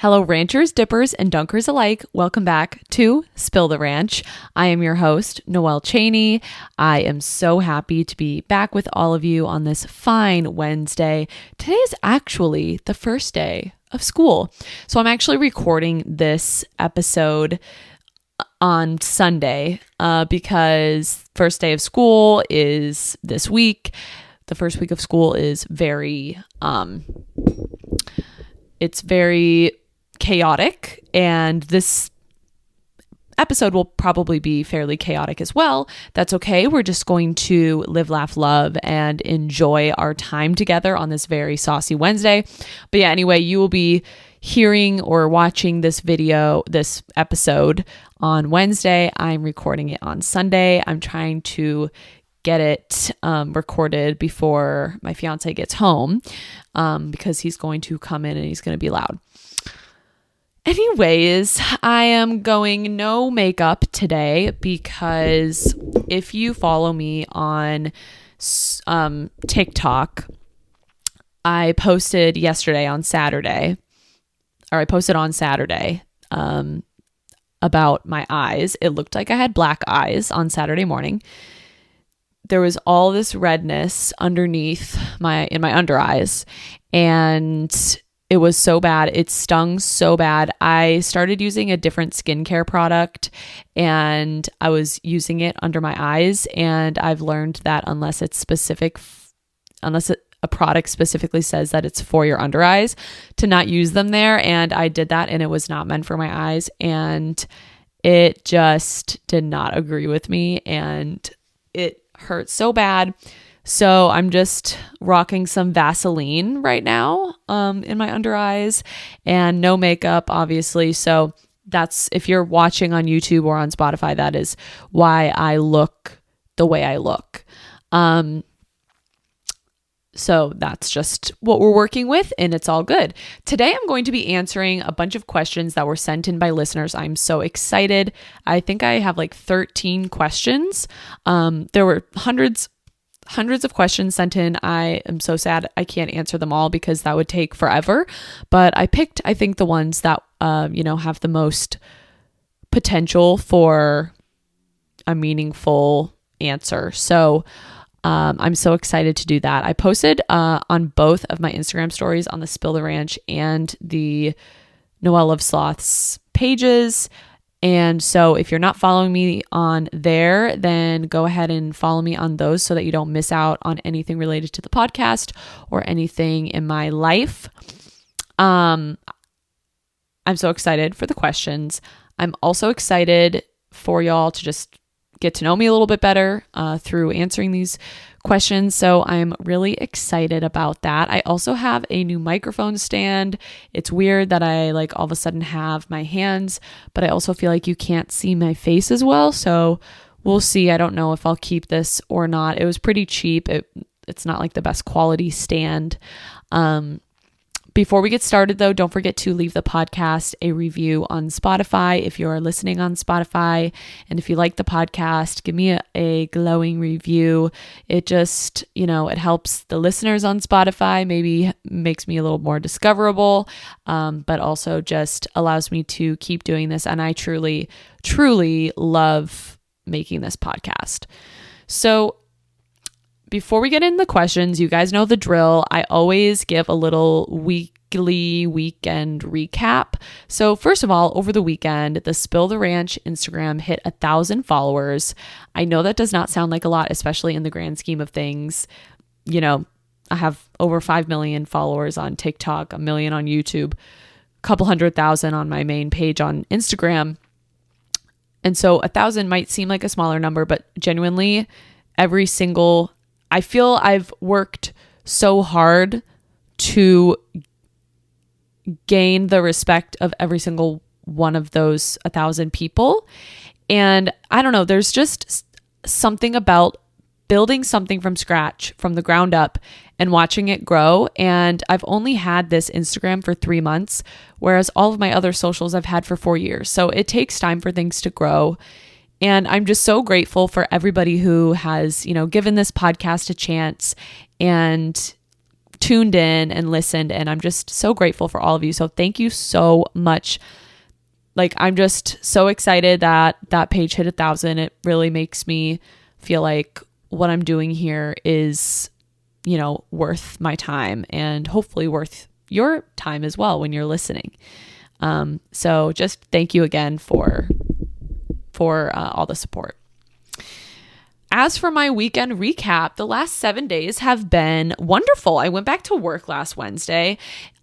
Hello, ranchers, dippers, and dunkers alike. Welcome back to Spill the Ranch. I am your host, Noelle Cheney. I am so happy to be back with all of you on this fine Wednesday. Today is actually the first day of school. So I'm actually recording this episode on Sunday because first day of school is this week. The first week of school is very chaotic, and this episode will probably be fairly chaotic as well. That's okay. We're just going to live, laugh, love, and enjoy our time together on this very saucy Wednesday. But yeah, anyway, you will be hearing or watching this episode on Wednesday. I'm recording it on Sunday. I'm trying to get it recorded before my fiance gets home because he's going to come in and he's going to be loud. Anyways, I am going no makeup today because if you follow me on TikTok, I posted on Saturday about my eyes. It looked like I had black eyes on Saturday morning. There was all this redness underneath in my under eyes, and it was so bad. It stung so bad. I started using a different skincare product and I was using it under my eyes. And I've learned that unless a product specifically says that it's for your under eyes, to not use them there. And I did that and it was not meant for my eyes. And it just did not agree with me and it hurt so bad. So I'm just rocking some Vaseline right now in my under eyes and no makeup, obviously. So that's, if you're watching on YouTube or on Spotify, that is why I look the way I look. So that's just what we're working with and it's all good. Today, I'm going to be answering a bunch of questions that were sent in by listeners. I'm so excited. I think I have like 13 questions. There were hundreds of questions sent in. I am so sad I can't answer them all because that would take forever. But I picked, I think, the ones that, have the most potential for a meaningful answer. So I'm so excited to do that. I posted on both of my Instagram stories on the Spill the Ranch and the Noelle of Sloths pages. And so if you're not following me on there, then go ahead and follow me on those so that you don't miss out on anything related to the podcast or anything in my life. I'm so excited for the questions. I'm also excited for y'all to just get to know me a little bit better through answering these questions. So I'm really excited about that. I also have a new microphone stand. It's weird that I all of a sudden have my hands, but I also feel like you can't see my face as well. So we'll see. I don't know if I'll keep this or not. It was pretty cheap. It's not like the best quality stand. Before we get started, though, don't forget to leave the podcast a review on Spotify if you are listening on Spotify. And if you like the podcast, give me a glowing review. It just, it helps the listeners on Spotify, maybe makes me a little more discoverable, but also just allows me to keep doing this. And I truly, truly love making this podcast. So before we get into the questions, you guys know the drill. I always give a little weekend recap. So first of all, over the weekend, the Spill the Ranch Instagram hit 1,000 followers. I know that does not sound like a lot, especially in the grand scheme of things. I have over 5 million followers on TikTok, 1 million on YouTube, a couple 100,000 on my main page on Instagram. And so 1,000 might seem like a smaller number, but genuinely I feel I've worked so hard to gain the respect of every single one of those 1,000 people. And I don't know, there's just something about building something from scratch, from the ground up, and watching it grow. And I've only had this Instagram for 3 months, whereas all of my other socials I've had for 4 years. So it takes time for things to grow. And I'm just so grateful for everybody who has, given this podcast a chance and tuned in and listened, and I'm just so grateful for all of you. So thank you so much. Like, I'm just so excited that that page hit 1,000. It really makes me feel like what I'm doing here is, you know, worth my time, and hopefully worth your time as well when you're listening. So just thank you again for all the support. As for my weekend recap, the last 7 days have been wonderful. I went back to work last Wednesday.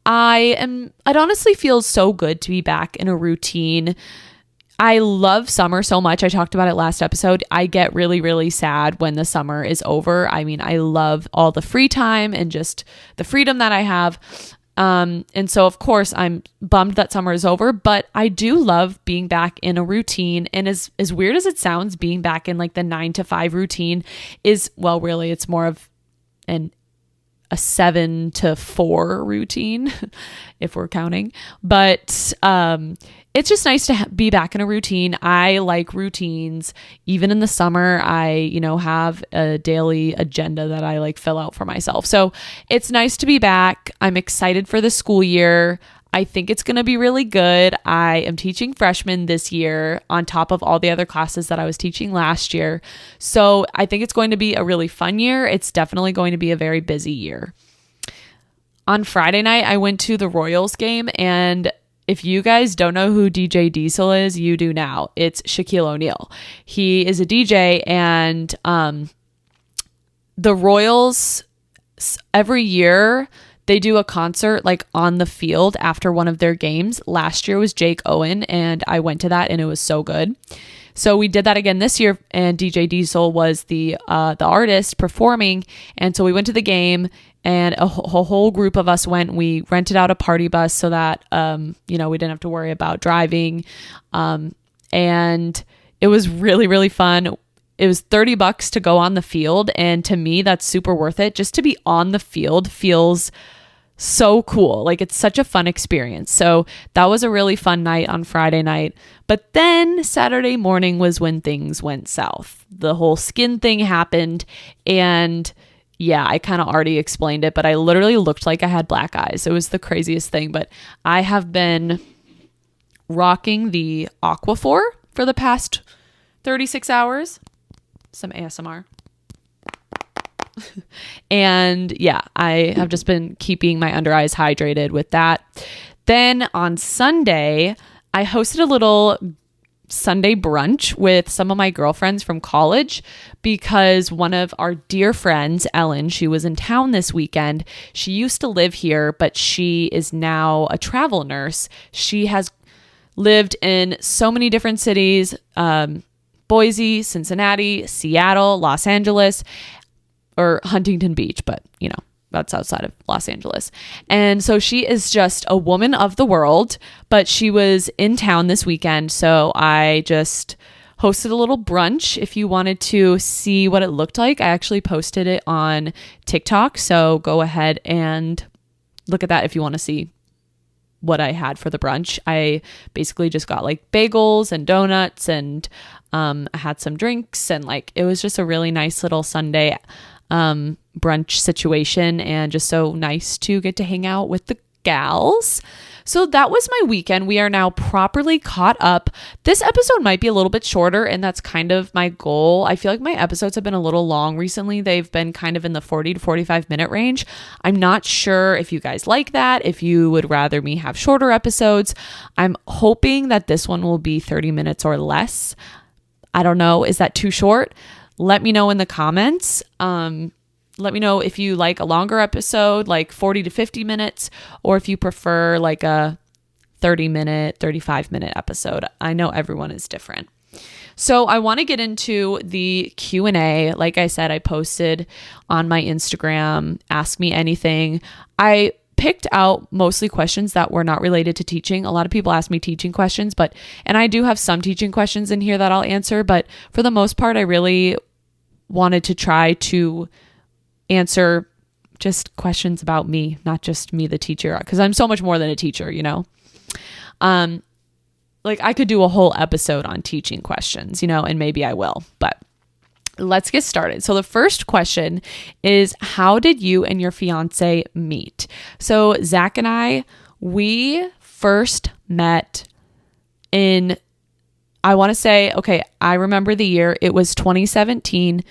It honestly feels so good to be back in a routine. I love summer so much. I talked about it last episode. I get really, really sad when the summer is over. I mean, I love all the free time and just the freedom that I have. And so of course I'm bummed that summer is over, but I do love being back in a routine. And as weird as it sounds, being back in like the 9 to 5 routine is, well, really, it's more of a 7 to 4 routine if we're counting, but, it's just nice to be back in a routine. I like routines. Even in the summer, I, you know, have a daily agenda that I like fill out for myself. So it's nice to be back. I'm excited for the school year. I think it's going to be really good. I am teaching freshmen this year on top of all the other classes that I was teaching last year. So I think it's going to be a really fun year. It's definitely going to be a very busy year. On Friday night, I went to the Royals game, and if you guys don't know who DJ Diesel is, you do now. It's Shaquille O'Neal. He is a DJ, and the Royals, every year, they do a concert like on the field after one of their games. Last year was Jake Owen, and I went to that, and it was so good. So we did that again this year, and DJ Diesel was the artist performing, and so we went to the game, and a whole group of us went. We rented out a party bus so that we didn't have to worry about driving, and it was really, really fun. It was $30 to go on the field, and to me, that's super worth it. Just to be on the field feels so cool. Like, it's such a fun experience. So that was a really fun night on Friday night. But then Saturday morning was when things went south. The whole skin thing happened, and yeah, I kind of already explained it, but I literally looked like I had black eyes. It was the craziest thing, but I have been rocking the Aquaphor for the past 36 hours. Some ASMR. And yeah, I have just been keeping my under eyes hydrated with that. Then on Sunday, I hosted a little Sunday brunch with some of my girlfriends from college because one of our dear friends, Ellen, she was in town this weekend. She used to live here, but she is now a travel nurse. She has lived in so many different cities, Boise, Cincinnati, Seattle, Los Angeles, or Huntington Beach, but you know, that's outside of Los Angeles. And so she is just a woman of the world, but she was in town this weekend. So I just hosted a little brunch. If you wanted to see what it looked like, I actually posted it on TikTok. So go ahead and look at that if you want to see what I had for the brunch. I basically just got like bagels and donuts, and I had some drinks, and like it was just a really nice little Sunday brunch situation, and just so nice to get to hang out with the gals. So that was my weekend. We are now properly caught up. This episode might be a little bit shorter, and that's kind of my goal. I feel like my episodes have been a little long recently. They've been kind of in the 40 to 45 minute range. I'm not sure if you guys like that, if you would rather me have shorter episodes. I'm hoping that this one will be 30 minutes or less. I don't know. Is that too short? Let me know in the comments. Let me know if you like a longer episode, like 40 to 50 minutes, or if you prefer like a 30-minute, 35-minute episode. I know everyone is different. So I want to get into the Q&A. Like I said, I posted on my Instagram, Ask Me Anything. I picked out mostly questions that were not related to teaching. A lot of people ask me teaching questions, and I do have some teaching questions in here that I'll answer, but for the most part, I really wanted to try to answer just questions about me, not just me, the teacher, because I'm so much more than a teacher, you know? Like I could do a whole episode on teaching questions, you know, and maybe I will, but let's get started. So the first question is, how did you and your fiance meet? So Zach and we first met in, I want to say, okay, I remember the year. It was 2017.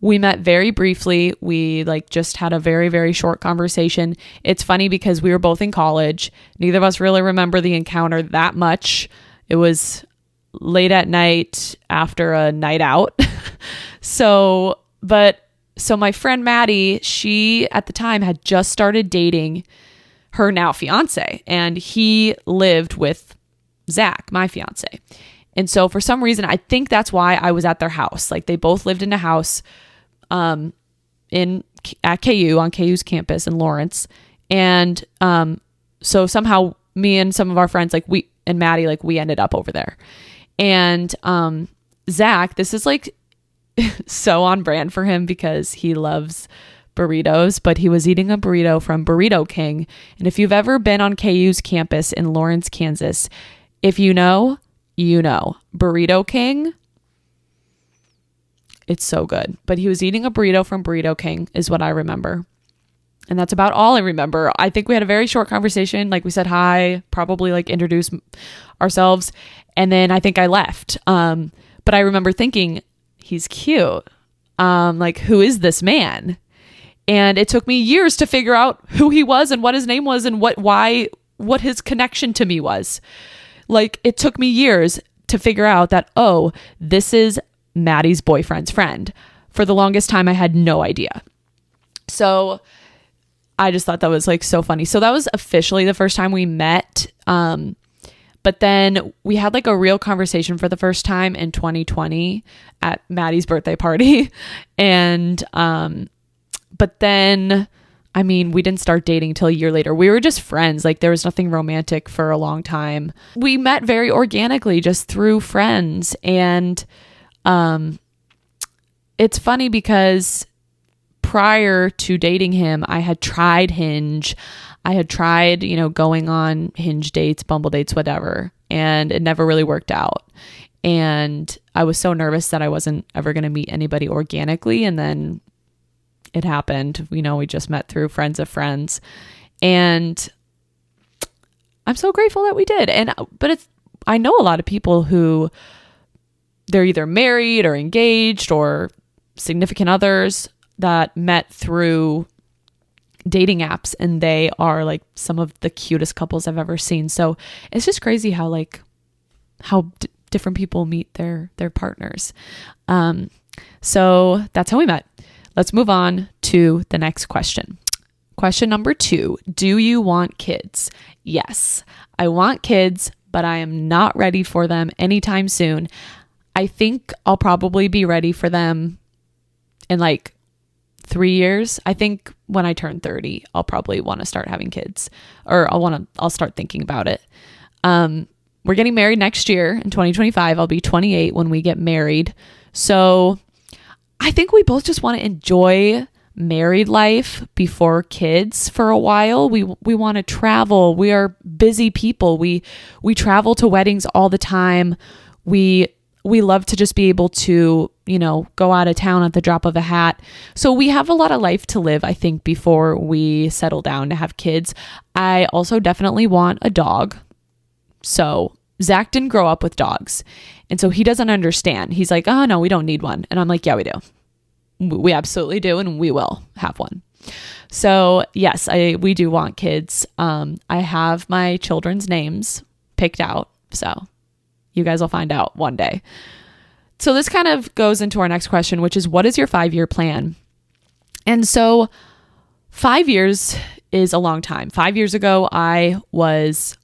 We met very briefly. We just had a very, very short conversation. It's funny because we were both in college. Neither of us really remember the encounter that much. It was late at night after a night out. So my friend Maddie, she at the time had just started dating her now fiance, and he lived with Zach, my fiance. And so for some reason, I think that's why I was at their house. They both lived in a house at KU, on KU's campus in Lawrence. And so somehow me and some of our friends, we and Maddie, we ended up over there. And Zach, this is so on brand for him because he loves burritos, but he was eating a burrito from Burrito King. And if you've ever been on KU's campus in Lawrence, Kansas, if you know, Burrito King, it's so good. But he was eating a burrito from Burrito King is what I remember. And that's about all I remember. I think we had a very short conversation. We said hi, probably introduced ourselves. And then I think I left. But I remember thinking, he's cute. Who is this man? And it took me years to figure out who he was and what his name was and what his connection to me was. It took me years to figure out that, oh, this is Maddie's boyfriend's friend. For the longest time, I had no idea. So I just thought that was so funny. So that was officially the first time we met. But then we had a real conversation for the first time in 2020 at Maddie's birthday party. And, but then, we didn't start dating till a year later. We were just friends. There was nothing romantic for a long time. We met very organically just through friends. And, it's funny because prior to dating him, I had tried Hinge. I had tried, going on Hinge dates, Bumble dates, whatever, and it never really worked out. And I was so nervous that I wasn't ever going to meet anybody organically. And then it happened. We just met through friends of friends. And I'm so grateful that we did. But I know a lot of people who they're either married or engaged or significant others that met through dating apps, and they are some of the cutest couples I've ever seen. So it's just crazy how different people meet their partners. So that's how we met. Let's move on to the next question. Question number 2, do you want kids? Yes, I want kids, but I am not ready for them anytime soon. I think I'll probably be ready for them in 3 years. I think when I turn 30, I'll probably want to start having kids, or I'll start thinking about it. We're getting married next year in 2025. I'll be 28 when we get married. So I think we both just want to enjoy married life before kids for a while. We want to travel. We are busy people. We travel to weddings all the time. We love to just be able to, go out of town at the drop of a hat. So we have a lot of life to live, I think, before we settle down to have kids. I also definitely want a dog. So Zach didn't grow up with dogs. And so he doesn't understand. He's like, oh no, we don't need one. And I'm like, yeah, we do. We absolutely do. And we will have one. So yes, we do want kids. I have my children's names picked out. So you guys will find out one day. So this kind of goes into our next question, which is, what is your 5-year plan? And so 5 years is a long time. 5 years ago, I was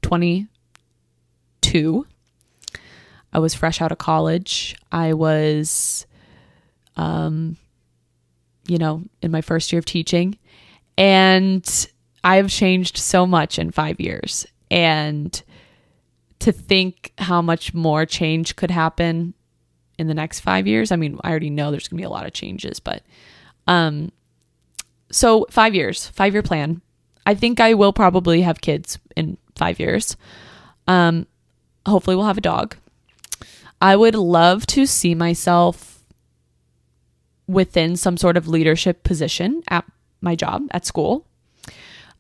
22. I was fresh out of college. I was, in my first year of teaching. And I have changed so much in 5 years. And to think how much more change could happen in the next 5 years. I already know there's going to be a lot of changes, but, so 5 years, 5-year plan. I think I will probably have kids in 5 years. Hopefully we'll have a dog. I would love to see myself within some sort of leadership position at my job at school.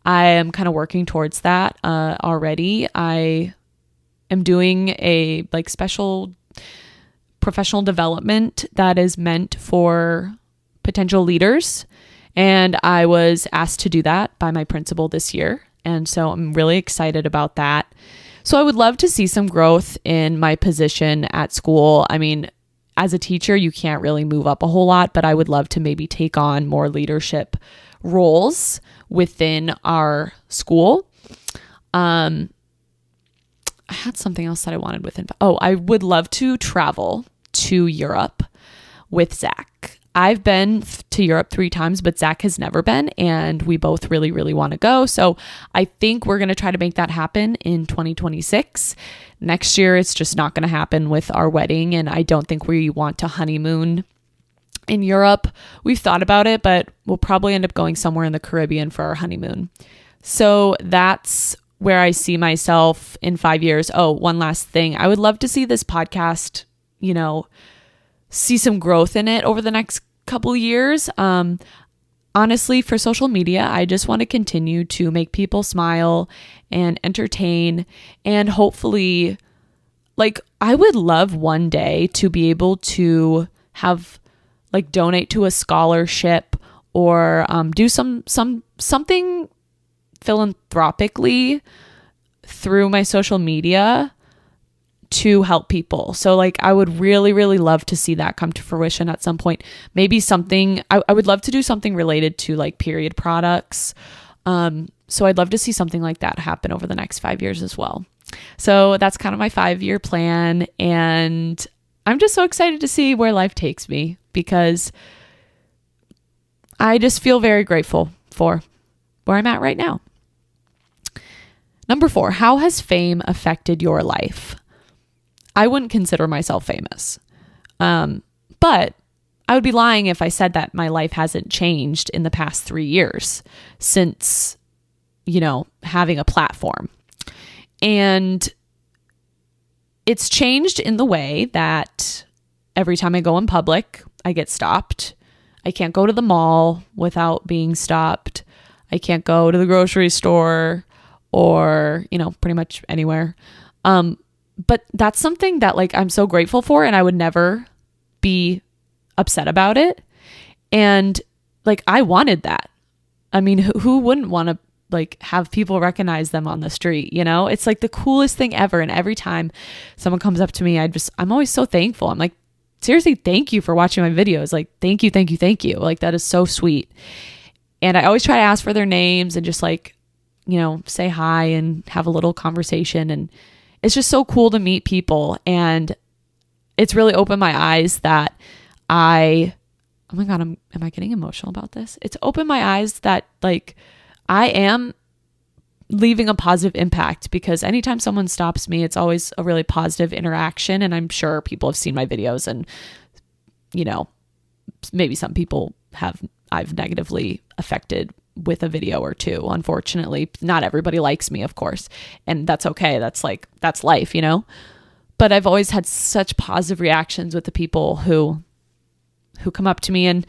I am kind of working towards that already. I am doing a like special professional development that is meant for potential leaders. And I was asked to do that by my principal this year. And so I'm really excited about that. So I would love to see some growth in my position at school. I mean, as a teacher, you can't really move up a whole lot, but I would love to maybe take on more leadership roles within our school. I had something else that I wanted within. Oh, I would love to travel to Europe with Zach. I've been to Europe 3 times, but Zach has never been, and we both really, really want to go. So I think we're going to try to make that happen in 2026. Next year, it's just not going to happen with our wedding, and I don't think we want to honeymoon in Europe. We've thought about it, but we'll probably end up going somewhere in the Caribbean for our honeymoon. So that's where I see myself in 5 years. Oh, one last thing. I would love to see this podcast, see some growth in it over the next couple years. Honestly, for social media, I just want to continue to make people smile and entertain, and hopefully, like, I would love one day to be able to have like donate to a scholarship or do something philanthropically through my social media to help people. So like I would really, really love to see that come to fruition at some point. Maybe something, I would love to do something related to like period products. So I'd love to see something like that happen over the next 5 years as well. So that's kind of my 5-year plan. And I'm just so excited to see where life takes me, because I just feel very grateful for where I'm at right now. Number 4, how has fame affected your life? I wouldn't consider myself famous, but I would be lying if I said that my life hasn't changed in the past 3 years since, having a platform. And it's changed in the way that every time I go in public, I get stopped. I can't go to the mall without being stopped. I can't go to the grocery store or, pretty much anywhere. But that's something that like I'm so grateful for, and I would never be upset about it. And like I wanted that. I mean, who wouldn't want to like have people recognize them on the street? It's like the coolest thing ever. And every time someone comes up to me, I'm always so thankful. I'm like, seriously, thank you for watching my videos. Like, thank you, thank you, thank you. Like, that is so sweet. And I always try to ask for their names and just like, say hi and have a little conversation. And it's just so cool to meet people. And it's really opened my eyes that oh my God, am I getting emotional about this? It's opened my eyes that like I am leaving a positive impact, because anytime someone stops me, it's always a really positive interaction. And I'm sure people have seen my videos, and, maybe some people I've negatively affected with a video or two. Unfortunately, not everybody likes me, of course, and that's okay. That's life, but I've always had such positive reactions with the people who come up to me, and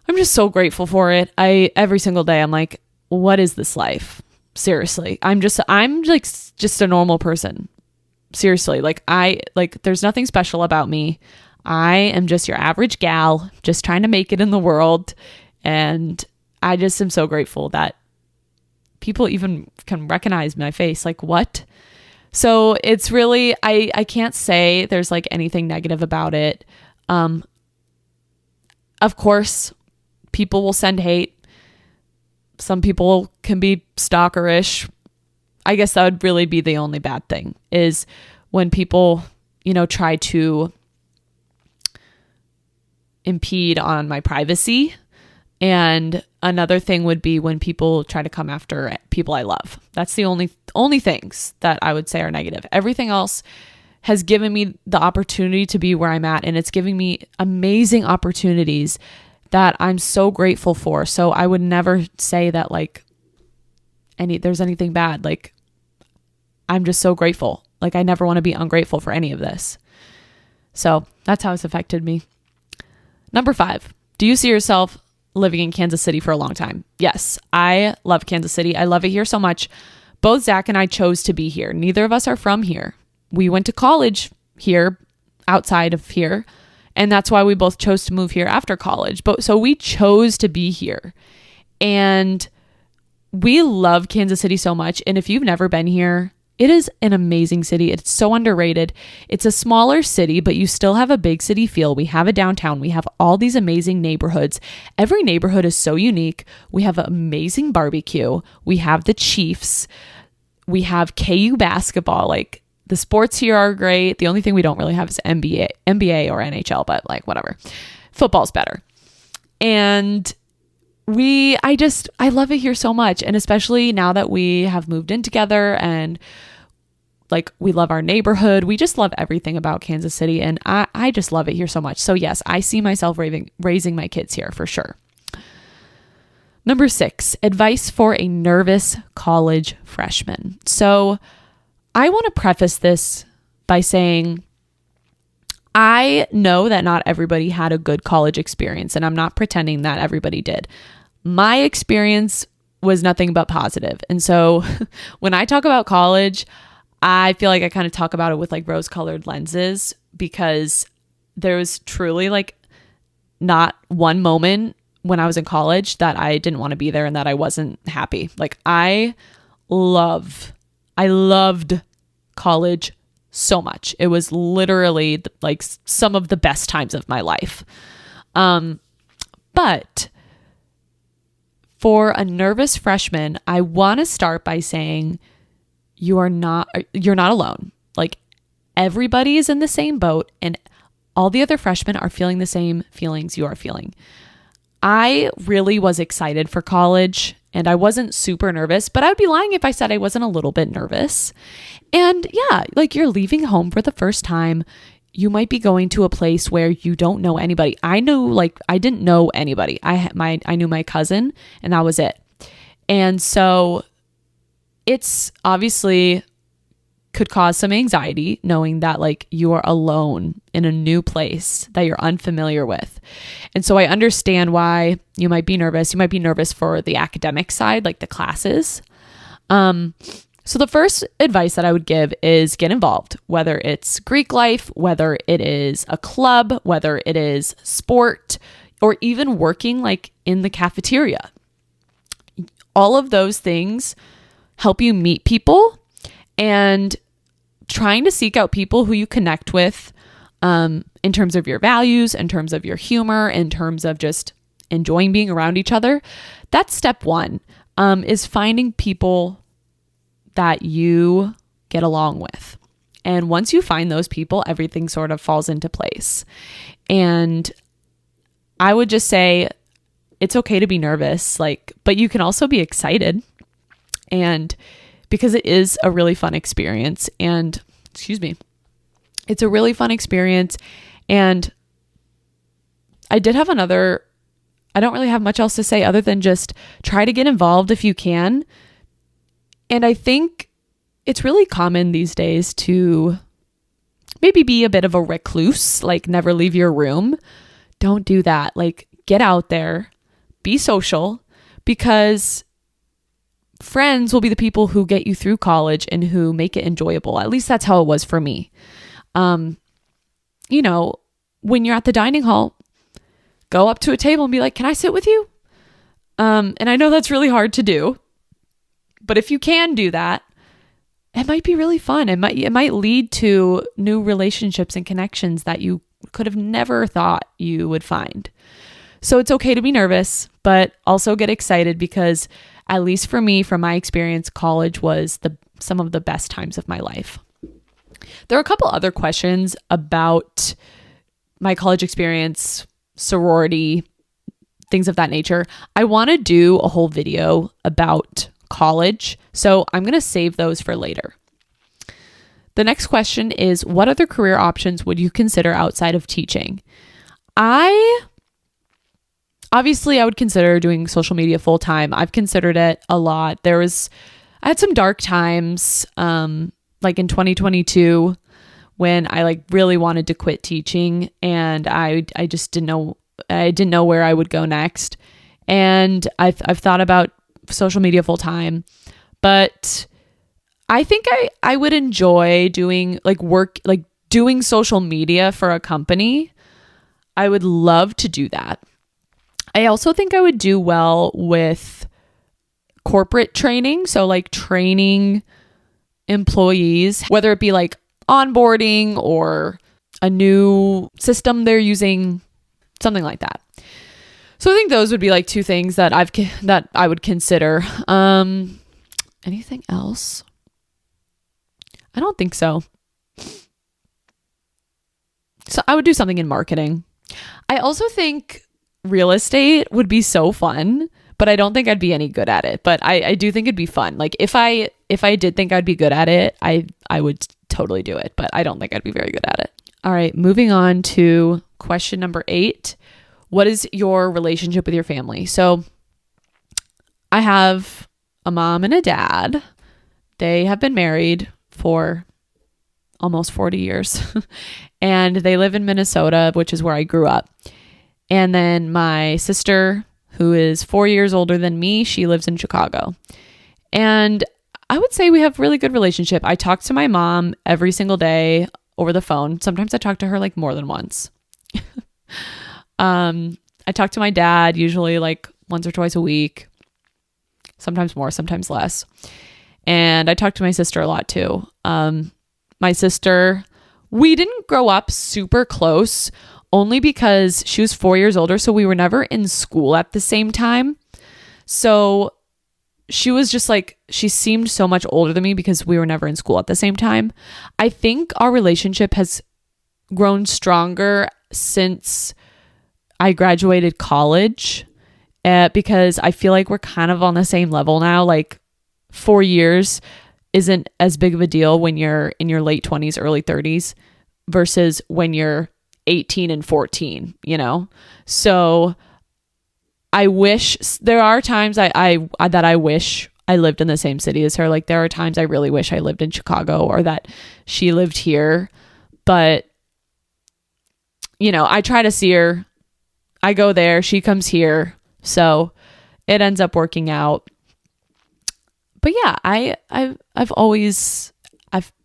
I'm just so grateful for it. Every single day I'm like, what is this life? Seriously. I'm just a normal person. Seriously. There's nothing special about me. I am just your average gal, just trying to make it in the world. And I just am so grateful that people even can recognize my face. Like, what? So it's really, I can't say there's like anything negative about it. Of course, people will send hate. Some people can be stalkerish. I guess that would really be the only bad thing, is when people, try to impede on my privacy. And another thing would be when people try to come after people I love. That's the only things that I would say are negative. Everything else has given me the opportunity to be where I'm at, and it's giving me amazing opportunities that I'm so grateful for. So I would never say that like there's anything bad. Like, I'm just so grateful. Like, I never want to be ungrateful for any of this. So that's how it's affected me. Number 5, Do you see yourself living in Kansas City for a long time? Yes, I love Kansas City. I love it here so much. Both Zach and I chose to be here. Neither of us are from here. We went to college here, outside of here, and that's why we both chose to move here after college. So we chose to be here. And we love Kansas City so much. And if you've never been here, it is an amazing city. It's so underrated. It's a smaller city, but you still have a big city feel. We have a downtown. We have all these amazing neighborhoods. Every neighborhood is so unique. We have amazing barbecue. We have the Chiefs. We have KU basketball. Like, the sports here are great. The only thing we don't really have is NBA or NHL, but like, whatever. Football's better. And I love it here so much. And especially now that we have moved in together and like, we love our neighborhood. We just love everything about Kansas City. And I just love it here so much. So yes, I see myself raising my kids here for sure. Number 6, advice for a nervous college freshman. So I want to preface this by saying, I know that not everybody had a good college experience, and I'm not pretending that everybody did. My experience was nothing but positive. And so when I talk about college, I feel like I kind of talk about it with like rose-colored lenses, because there was truly like not one moment when I was in college that I didn't want to be there and that I wasn't happy. Like, I loved college so much. It was literally like some of the best times of my life. But for a nervous freshman, I want to start by saying you're not alone. Like, everybody is in the same boat, and all the other freshmen are feeling the same feelings you are feeling. I really was excited for college, and I wasn't super nervous, but I would be lying if I said I wasn't a little bit nervous. And yeah, like, you're leaving home for the first time. You might be going to a place where you don't know anybody. I didn't know anybody. I knew my cousin, and that was it. And so it's obviously could cause some anxiety knowing that like you are alone in a new place that you're unfamiliar with. And so I understand why you might be nervous. You might be nervous for the academic side, like the classes. So the first advice that I would give is get involved, whether it's Greek life, whether it is a club, whether it is sport, or even working like in the cafeteria. All of those things help you meet people, and trying to seek out people who you connect with in terms of your values, in terms of your humor, in terms of just enjoying being around each other. That's step one, is finding people that you get along with. And once you find those people, everything sort of falls into place. And I would just say it's okay to be nervous, but you can also be excited. And because it is a really fun experience, and it's a really fun experience. And I don't really have much else to say other than just try to get involved if you can. And I think it's really common these days to maybe be a bit of a recluse, like never leave your room. Don't do that. Like, get out there, be social, because friends will be the people who get you through college and who make it enjoyable. At least that's how it was for me. When you're at the dining hall, go up to a table and be like, can I sit with you? And I know that's really hard to do, but if you can do that, it might be really fun. It might lead to new relationships and connections that you could have never thought you would find. So it's okay to be nervous, but also get excited, because at least for me, from my experience, college was some of the best times of my life. There are a couple other questions about my college experience, sorority, things of that nature. I want to do a whole video about college, so I'm going to save those for later. The next question is, what other career options would you consider outside of teaching? I would consider doing social media full time. I've considered it a lot. I had some dark times, like in 2022, when I really wanted to quit teaching, and I just didn't know I didn't know where I would go next. And I've thought about social media full time, but I think I would enjoy doing doing social media for a company. I would love to do that. I also think I would do well with corporate training. So like training employees, whether it be like onboarding or a new system they're using, something like that. So I think those would be like two things that I would consider. Anything else? I don't think so. So I would do something in marketing. I also think real estate would be so fun, but I don't think I'd be any good at it. But I do think it'd be fun. Like if I did think I'd be good at it, I would totally do it, but I don't think I'd be very good at it. All right, moving on to question number 8. What is your relationship with your family? So I have a mom and a dad. They have been married for almost 40 years and they live in Minnesota, which is where I grew up. And then my sister, who is 4 years older than me, she lives in Chicago. And I would say we have a really good relationship. I talk to my mom every single day over the phone. Sometimes I talk to her like more than once. I talk to my dad usually like once or twice a week, sometimes more, sometimes less. And I talk to my sister a lot too. My sister, we didn't grow up super close only because she was 4 years older. So we were never in school at the same time. So she was just like, she seemed so much older than me because we were never in school at the same time. I think our relationship has grown stronger since I graduated college because I feel like we're kind of on the same level now. Like 4 years isn't as big of a deal when you're in your late 20s, early 30s versus when you're 18 and 14, you know? So I wish there are times that I wish I lived in the same city as her. Like there are times I really wish I lived in Chicago or that she lived here. But, you know, I try to see her. I go there, she comes here. So it ends up working out. But yeah, I've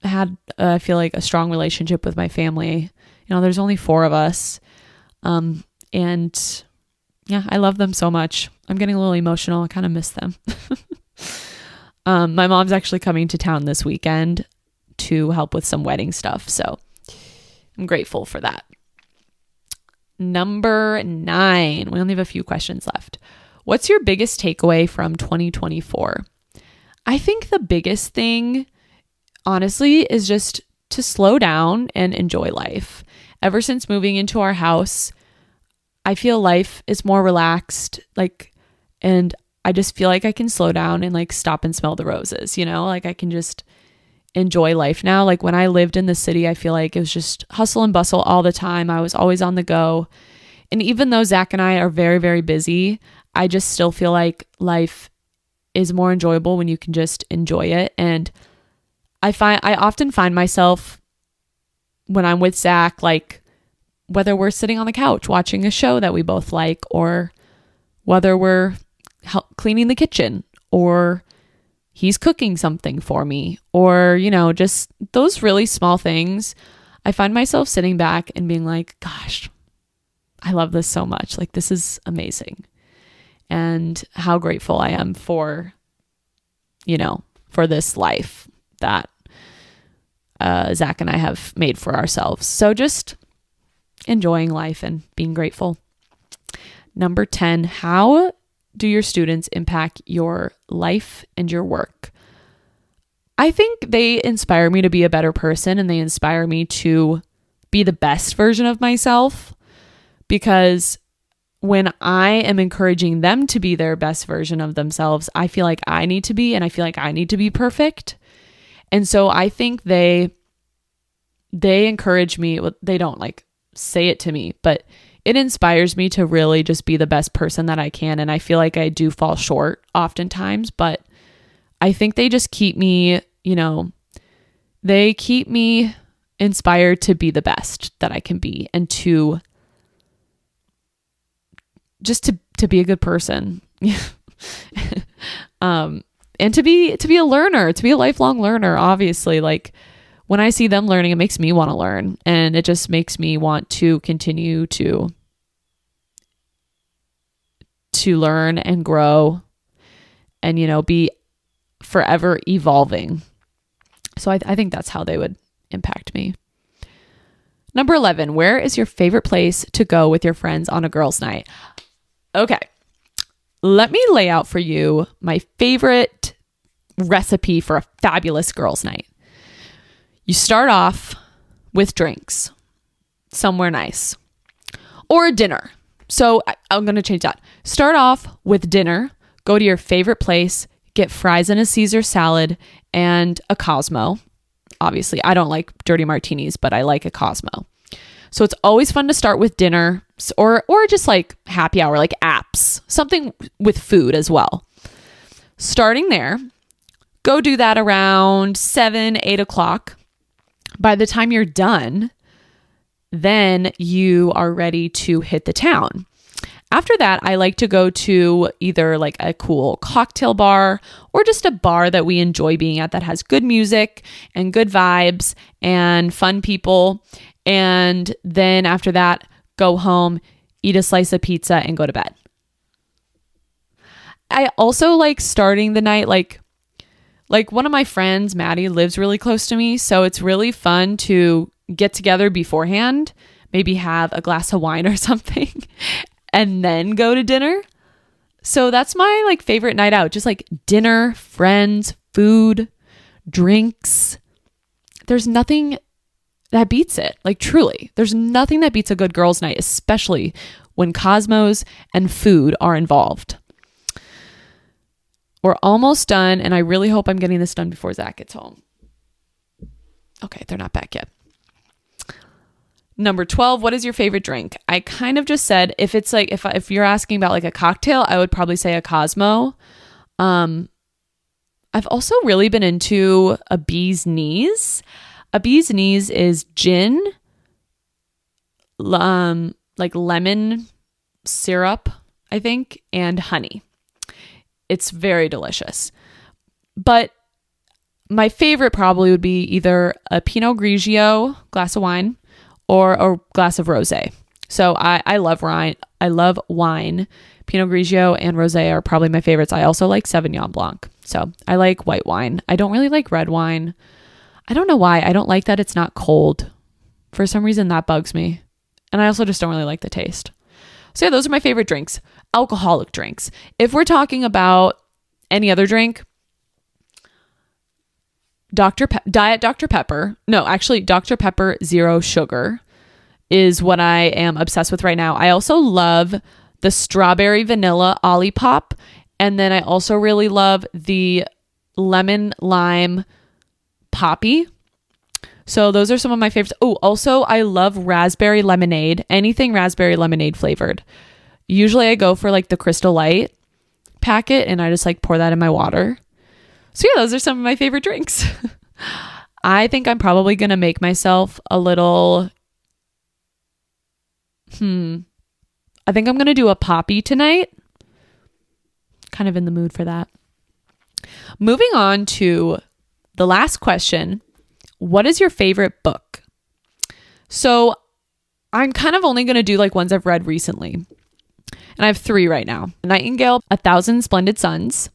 had, I feel like a strong relationship with my family. You know, there's only 4 of us. And yeah, I love them so much. I'm getting a little emotional. I kind of miss them. My mom's actually coming to town this weekend to help with some wedding stuff. So I'm grateful for that. Number 9. We only have a few questions left. What's your biggest takeaway from 2024? I think the biggest thing, honestly, is just to slow down and enjoy life. Ever since moving into our house, I feel life is more relaxed, and I just feel like I can slow down and stop and smell the roses, you know, I can just enjoy life now. Like when I lived in the city, I feel like it was just hustle and bustle all the time. I was always on the go. And even though Zach and I are very, very busy, I just still feel like life is more enjoyable when you can just enjoy it. And I often find myself when I'm with Zach, like whether we're sitting on the couch watching a show that we both like, or whether we're cleaning the kitchen, or he's cooking something for me, or, you know, just those really small things, I find myself sitting back and being like, gosh, I love this so much. Like, this is amazing. And how grateful I am for, you know, for this life that Zach and I have made for ourselves. So just enjoying life and being grateful. Number 10, how do your students impact your life and your work? I think they inspire me to be a better person, and they inspire me to be the best version of myself, because when I am encouraging them to be their best version of themselves, I feel like I need to be, and I feel like I need to be perfect. And so I think they encourage me. Well, they don't say it to me, but it inspires me to really just be the best person that I can. And I feel like I do fall short oftentimes, but I think they just keep me, you know, they keep me inspired to be the best that I can be, and to just to be a good person. And to be a learner, to be a lifelong learner, obviously. Like when I see them learning, it makes me want to learn, and it just makes me want to continue to learn and grow and, be forever evolving. So I think that's how they would impact me. Number 11, where is your favorite place to go with your friends on a girls' night? Okay. Let me lay out for you my favorite recipe for a fabulous girls' night. You start off with drinks, somewhere nice, or a dinner. So I'm going to change that. Start off with dinner, go to your favorite place, get fries and a Caesar salad and a Cosmo. Obviously, I don't like dirty martinis, but I like a Cosmo. So it's always fun to start with dinner or just like happy hour, like apps, something with food as well. Starting there, go do that around 7, 8 o'clock. By the time you're done, then you are ready to hit the town. After that, I like to go to either like a cool cocktail bar or just a bar that we enjoy being at that has good music and good vibes and fun people. And then after that, go home, eat a slice of pizza, and go to bed. I also like starting the night like one of my friends, Maddie, lives really close to me. So it's really fun to get together beforehand, maybe have a glass of wine or something, and then go to dinner. So that's my like favorite night out. Just like dinner, friends, food, drinks. There's nothing that beats it. Like truly, there's nothing that beats a good girls' night, especially when Cosmos and food are involved. We're almost done, and I really hope I'm getting this done before Zach gets home. Okay, they're not back yet. Number 12, what is your favorite drink? I kind of just said, if it's like, if you're asking about like a cocktail, I would probably say a Cosmo. I've also really been into a bee's knees. A bee's knees is gin, like lemon syrup, I think, and honey. It's very delicious. But my favorite probably would be either a Pinot Grigio glass of wine or a glass of rosé. So I love wine. I love wine. Pinot Grigio and rosé are probably my favorites. I also like Sauvignon Blanc. So I like white wine. I don't really like red wine. I don't know why. I don't like that it's not cold. For some reason, that bugs me. And I also just don't really like the taste. So yeah, those are my favorite drinks. Alcoholic drinks. If we're talking about any other drink, Diet Dr. Pepper. No, actually, Dr. Pepper Zero Sugar is what I am obsessed with right now. I also love the strawberry vanilla Olipop. And then I also really love the lemon lime Poppy. So those are some of my favorites. Oh, also I love raspberry lemonade, anything raspberry lemonade flavored. Usually I go for like the Crystal Light packet and I just like pour that in my water. So yeah, those are some of my favorite drinks. I think I'm probably going to make myself a little, I think I'm going to do a Poppy tonight. Kind of in the mood for that. Moving on to the last question. What is your favorite book? So I'm kind of only going to do like ones I've read recently. And I have 3 right now. Nightingale, A Thousand Splendid Suns,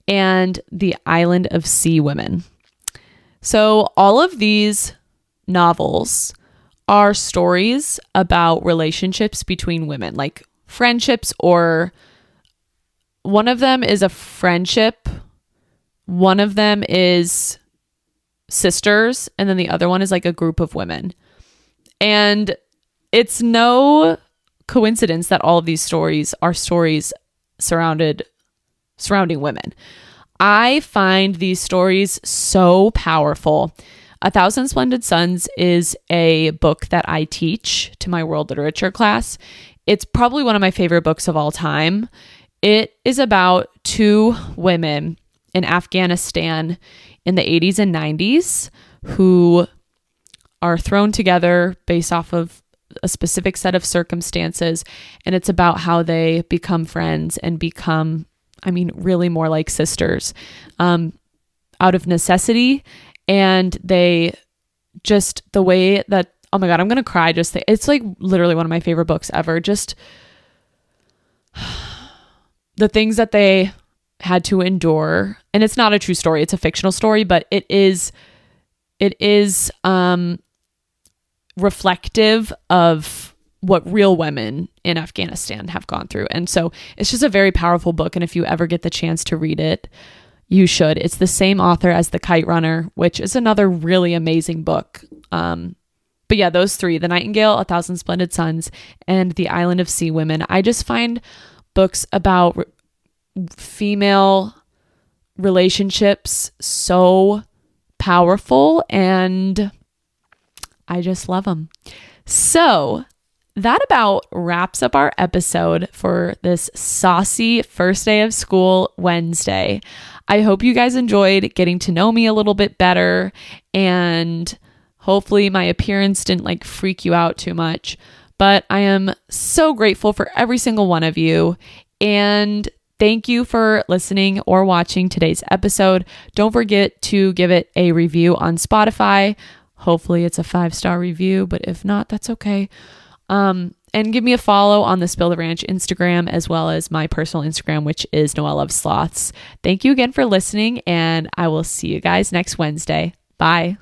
and The Island of Sea Women. So all of these novels are stories about relationships between women, like friendships, or one of them is a friendship. One of them is sisters, and then the other one is like a group of women. And it's no coincidence that all of these stories are stories surrounding women. I find these stories so powerful. A Thousand Splendid Suns is a book that I teach to my world literature class. It's probably one of my favorite books of all time. It is about 2 women in Afghanistan in the 80s and 90s who are thrown together based off of a specific set of circumstances, and it's about how they become friends and become, I mean, really more like sisters, out of necessity. And they just, the way that, oh my God, I'm going to cry. It's like literally one of my favorite books ever. Just the things that they had to endure. And it's not a true story. It's a fictional story, but it is reflective of what real women in Afghanistan have gone through. And so it's just a very powerful book. And if you ever get the chance to read it, you should. It's the same author as The Kite Runner, which is another really amazing book. But yeah, those three, The Nightingale, A Thousand Splendid Suns, and The Island of Sea Women. I just find books about female relationships so powerful, and I just love them. So that about wraps up our episode for this saucy first day of school Wednesday. I hope you guys enjoyed getting to know me a little bit better, and hopefully my appearance didn't like freak you out too much. But I am so grateful for every single one of you, and thank you for listening or watching today's episode. Don't forget to give it a review on Spotify. Hopefully it's a 5-star review, but if not, that's okay. And give me a follow on the Spill the Ranch Instagram, as well as my personal Instagram, which is Noelle Loves Sloths. Thank you again for listening, and I will see you guys next Wednesday. Bye.